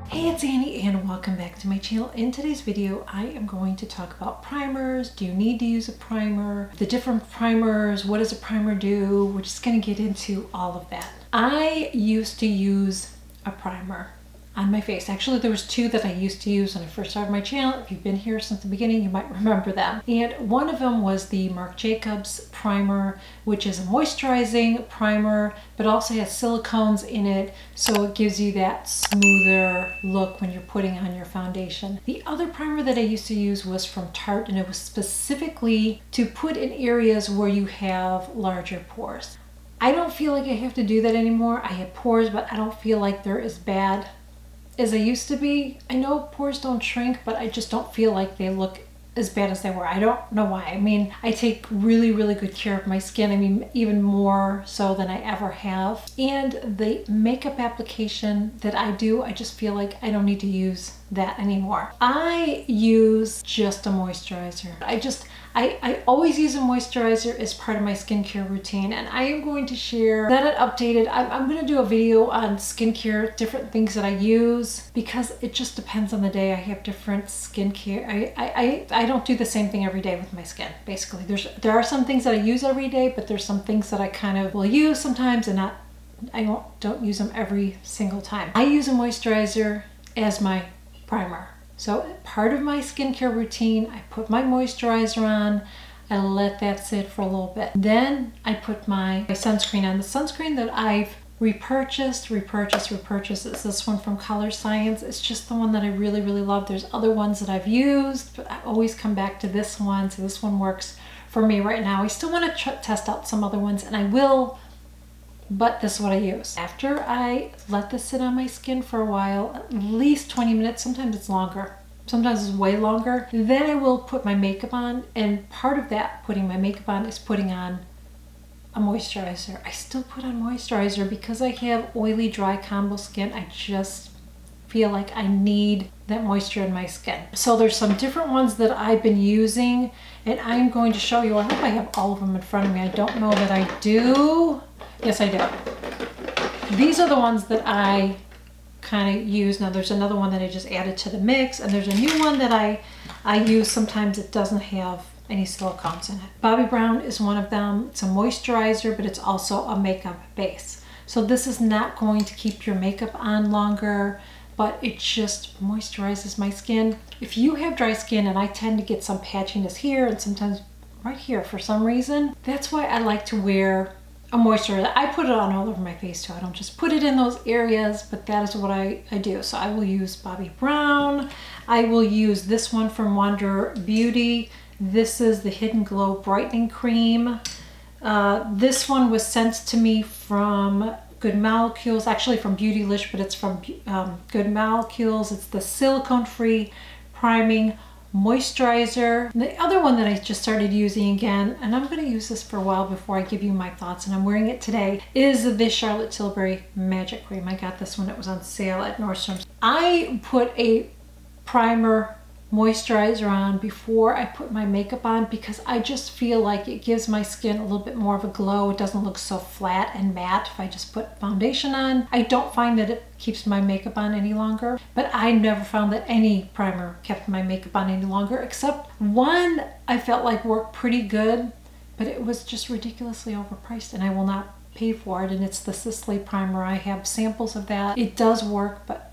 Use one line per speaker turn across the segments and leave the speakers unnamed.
Hey, it's Annie and welcome back to my channel. In today's video, I am going to talk about primers. Do you need to use a primer? The different primers, what does a primer do? We're just gonna get into all of that. I used to use a primer on my face. Actually, there was two that I used to use when I first started my channel. If you've been here since the beginning, you might remember them. And one of them was the Marc Jacobs primer, which is a moisturizing primer, but also has silicones in it, so it gives you that smoother look when you're putting on your foundation. The other primer that I used to use was from Tarte, and it was specifically to put in areas where you have larger pores. I don't feel like I have to do that anymore. I have pores, but I don't feel like they're as bad as they used to be. I know pores don't shrink, but I just don't feel like they look as bad as they were. I don't know why. I mean, I take really good care of my skin. I mean, even more so than I ever have. And the makeup application that I do, I just feel like I don't need to use that anymore. I use just a moisturizer. I always use a moisturizer as part of my skincare routine, and I am going to share that updated. I'm going to do a video on skincare, different things that I use, because it just depends on the day. I have different skincare. I don't do the same thing every day with my skin. Basically, there are some things that I use every day, but there's some things that I kind of will use sometimes and not. I don't use them every single time. I use a moisturizer as my primer. So part of my skincare routine, I put my moisturizer on, I let that sit for a little bit. Then I put my sunscreen on. The sunscreen that I've repurchased is this one from Color Science. It's just the one that I really love. There's other ones that I've used, but I always come back to this one. So this one works for me right now. I still want to test out some other ones, and I will, but this is what I use. After I let this sit on my skin for a while, at least 20 minutes, sometimes it's longer, sometimes it's way longer, then I will put my makeup on, and part of that putting my makeup on is putting on a moisturizer. I still put on moisturizer because I have oily, dry combo skin. I just feel like I need that moisture in my skin. So there's some different ones that I've been using, and I'm going to show you. I hope I have all of them in front of me. I don't know that I do. Yes, I do. These are the ones that I kind of use. Now there's another one that I just added to the mix, and there's a new one that I use sometimes. It doesn't have any silicones in it. Bobbi Brown is one of them. It's a moisturizer, but it's also a makeup base. So this is not going to keep your makeup on longer, but it just moisturizes my skin. If you have dry skin, and I tend to get some patchiness here and sometimes right here for some reason, that's why I like to wear a moisturizer. I put it on all over my face too. I don't just put it in those areas, but that is what I do. So I will use Bobbi Brown. I will use this one from Wander Beauty. This is the Hidden Glow Brightening Cream. This one was sent to me from Good Molecules, actually from Beautylish, but it's from Good Molecules. It's the silicone-free priming moisturizer. And the other one that I just started using again, and I'm going to use this for a while before I give you my thoughts, and I'm wearing it today, is the Charlotte Tilbury Magic Cream. I got this when it was on sale at Nordstrom's. I put a primer moisturizer on before I put my makeup on because I just feel like it gives my skin a little bit more of a glow. It doesn't look so flat and matte if I just put foundation on. I don't find that it keeps my makeup on any longer, but I never found that any primer kept my makeup on any longer, except one I felt like worked pretty good, but it was just ridiculously overpriced and I will not pay for it, and it's the Sisley primer. I have samples of that. It does work, but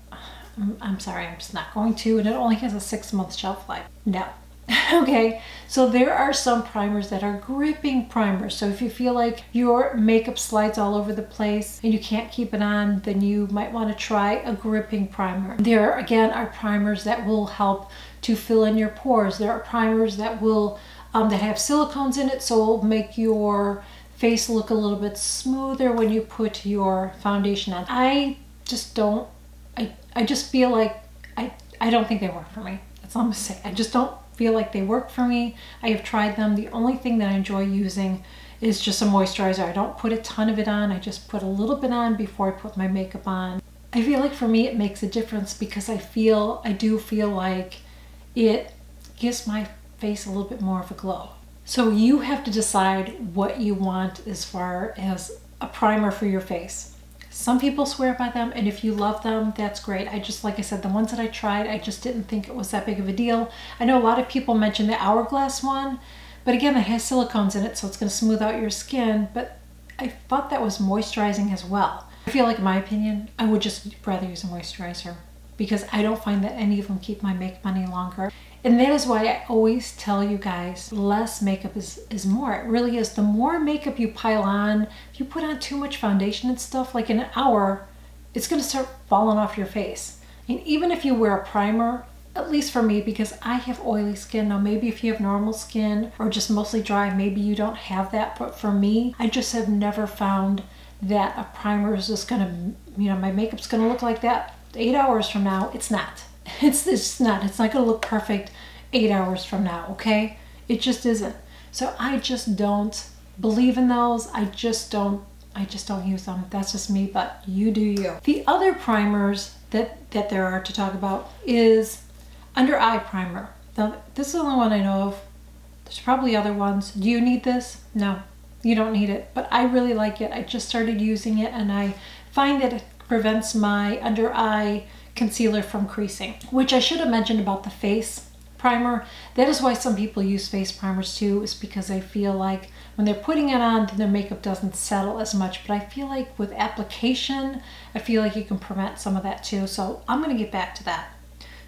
I'm sorry, I'm just not going to, and it only has a 6-month shelf life. No. Okay, so there are some primers that are gripping primers. So if you feel like your makeup slides all over the place and you can't keep it on, then you might want to try a gripping primer. There again are primers that will help to fill in your pores. There are primers that will that have silicones in it, so it'll make your face look a little bit smoother when you put your foundation on. I just feel like I don't think they work for me. That's all I'm gonna say. I just don't feel like they work for me. I have tried them. The only thing that I enjoy using is just a moisturizer. I don't put a ton of it on. I just put a little bit on before I put my makeup on. I feel like for me it makes a difference because I do feel like it gives my face a little bit more of a glow. So you have to decide what you want as far as a primer for your face. Some people swear by them, and if you love them, that's great. I just, like I said, the ones that I tried, I just didn't think it was that big of a deal. I know a lot of people mention the Hourglass one, but again, it has silicones in it, so it's going to smooth out your skin, but I thought that was moisturizing as well. I feel like, in my opinion, I would just rather use a moisturizer because I don't find that any of them keep my makeup any longer. And that is why I always tell you guys, less makeup is more. It really is. The more makeup you pile on, if you put on too much foundation and stuff, like in an hour, it's going to start falling off your face. And even if you wear a primer, at least for me, because I have oily skin. Now maybe if you have normal skin or just mostly dry, maybe you don't have that. But for me, I just have never found that a primer is just going to, you know, my makeup's going to look like that 8 hours from now. It's not. It's not. It's not going to look perfect 8 hours from now, okay? It just isn't. So I just don't believe in those. I just don't use them. That's just me, but you do you. The other primers that there are to talk about is under eye primer. Now, this is the only one I know of. There's probably other ones. Do you need this? No, you don't need it, but I really like it. I just started using it and I find that it prevents my under eye concealer from creasing, which I should have mentioned about the face primer. That is why some people use face primers too, is because they feel like when they're putting it on, their makeup doesn't settle as much. But I feel like with application, I feel like you can prevent some of that too. So I'm going to get back to that.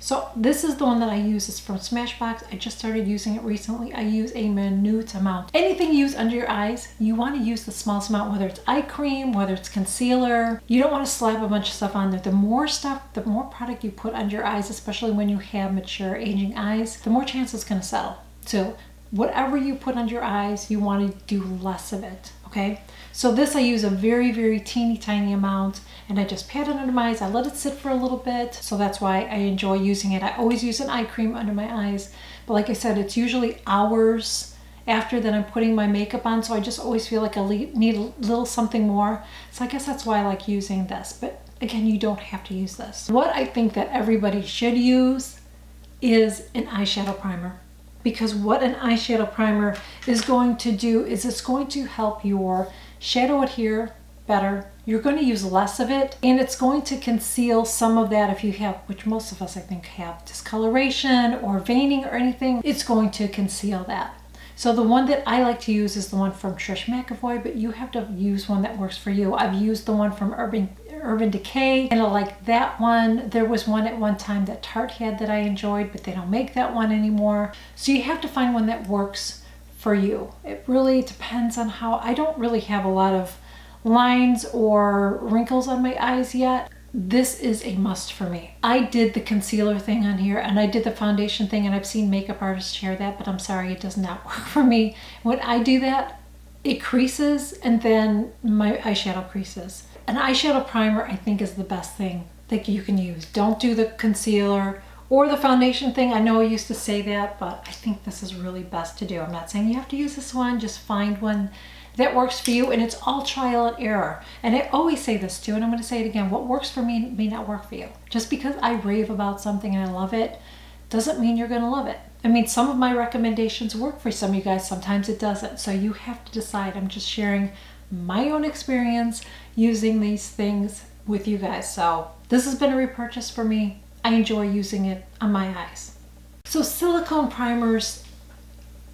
So this is the one that I use. It's from Smashbox. I just started using it recently. I use a minute amount. Anything you use under your eyes, you want to use the smallest amount, whether it's eye cream, whether it's concealer. You don't want to slap a bunch of stuff on there. The more stuff, the more product you put under your eyes, especially when you have mature aging eyes, the more chance it's going to settle. So whatever you put under your eyes, you want to do less of it, okay? So this I use a very, very teeny tiny amount, and I just pat it under my eyes. I let it sit for a little bit, so that's why I enjoy using it. I always use an eye cream under my eyes, but like I said, it's usually hours after that I'm putting my makeup on, so I just always feel like I need a little something more. So I guess that's why I like using this, but again, you don't have to use this. What I think that everybody should use is an eyeshadow primer. Because what an eyeshadow primer is going to do is it's going to help your shadow adhere better. You're going to use less of it, and it's going to conceal some of that if you have, which most of us I think have, discoloration or veining or anything. It's going to conceal that. So the one that I like to use is the one from Trish McEvoy, but you have to use one that works for you. I've used the one from Urban Decay, and I like that one. There was one at one time that Tarte had that I enjoyed, but they don't make that one anymore. So you have to find one that works for you. It really depends on how. I don't really have a lot of lines or wrinkles on my eyes yet. This is a must for me. I did the concealer thing on here, and I did the foundation thing, and I've seen makeup artists share that, but I'm sorry, it does not work for me. When I do that, it creases, and then my eyeshadow creases. An eyeshadow primer, I think, is the best thing that you can use. Don't do the concealer or the foundation thing. I know I used to say that, but I think this is really best to do. I'm not saying you have to use this one. Just find one that works for you, and it's all trial and error. And I always say this too, and I'm going to say it again. What works for me may not work for you. Just because I rave about something and I love it doesn't mean you're going to love it. I mean, some of my recommendations work for some of you guys. Sometimes it doesn't. So you have to decide. I'm just sharing my own experience using these things with you guys. So this has been a repurchase for me. I enjoy using it on my eyes. So silicone primers,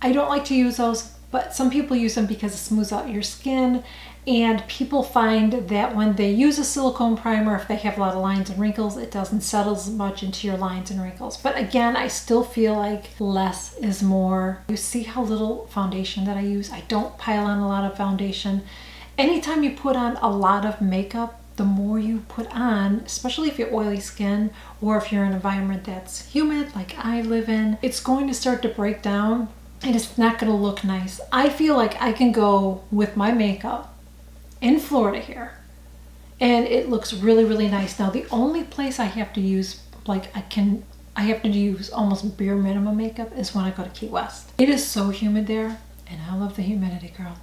I don't like to use those, but some people use them because it smooths out your skin, and people find that when they use a silicone primer, if they have a lot of lines and wrinkles, it doesn't settle as much into your lines and wrinkles. But again, I still feel like less is more. You see how little foundation that I use? I don't pile on a lot of foundation. Anytime you put on a lot of makeup, the more you put on, especially if you're oily skin or if you're in an environment that's humid like I live in, it's going to start to break down and it's not going to look nice. I feel like I can go with my makeup in Florida here and it looks really, really nice. Now the only place I have to use, like I have to use almost bare minimum makeup is when I go to Key West. It is so humid there, and I love the humidity, girl.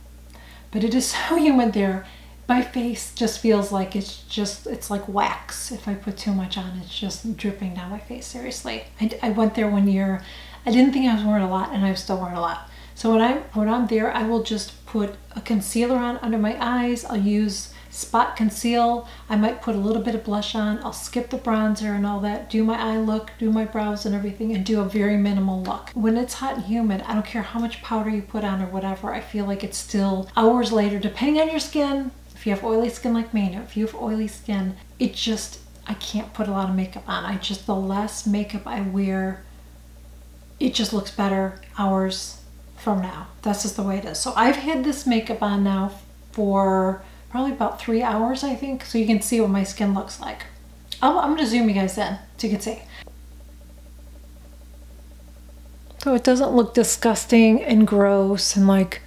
But it is so humid there. My face just feels like it's like wax. If I put too much on, it's just dripping down my face, seriously. I went there one year. I didn't think I was wearing a lot, and I was still wearing a lot. So when I'm there, I will just put a concealer on under my eyes. I'll use spot conceal. I might put a little bit of blush on. I'll skip the bronzer and all that, do my eye look, do my brows and everything, and do a very minimal look. When it's hot and humid, I don't care how much powder you put on or whatever, I feel like it's still hours later, depending on your skin. If you have oily skin like me, if you have oily skin, it just, I can't put a lot of makeup on. The less makeup I wear, it just looks better hours from now. That's just the way it is. So I've had this makeup on now for probably about 3 hours, I think, so you can see what my skin looks like. I'm gonna zoom you guys in so you can see. So it doesn't look disgusting and gross and like,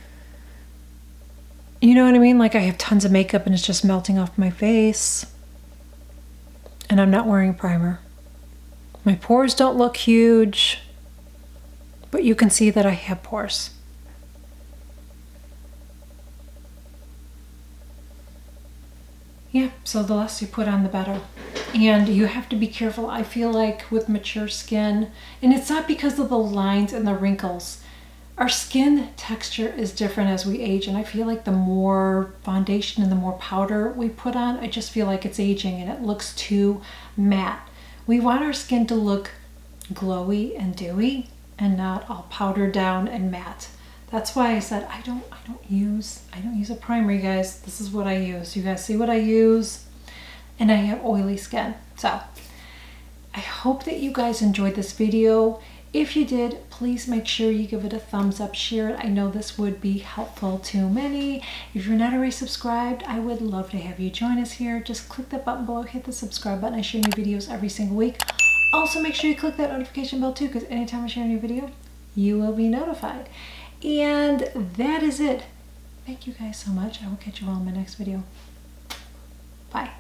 you know what I mean? Like I have tons of makeup and it's just melting off my face. And I'm not wearing primer. My pores don't look huge, but you can see that I have pores. Yeah, so the less you put on, the better. And you have to be careful, I feel like, with mature skin. And it's not because of the lines and the wrinkles. Our skin texture is different as we age, and I feel like the more foundation and the more powder we put on, I just feel like it's aging and it looks too matte. We want our skin to look glowy and dewy and not all powdered down and matte. That's why I said I don't use a primer, you guys. This is what I use. You guys see what I use, and I have oily skin. So I hope that you guys enjoyed this video. If you did, please make sure you give it a thumbs up, share it. I know this would be helpful to many. If you're not already subscribed, I would love to have you join us here. Just click that button below, hit the subscribe button. I share new videos every single week. Also, make sure you click that notification bell too, because anytime I share a new video, you will be notified. And that is it. Thank you guys so much. I will catch you all in my next video. Bye.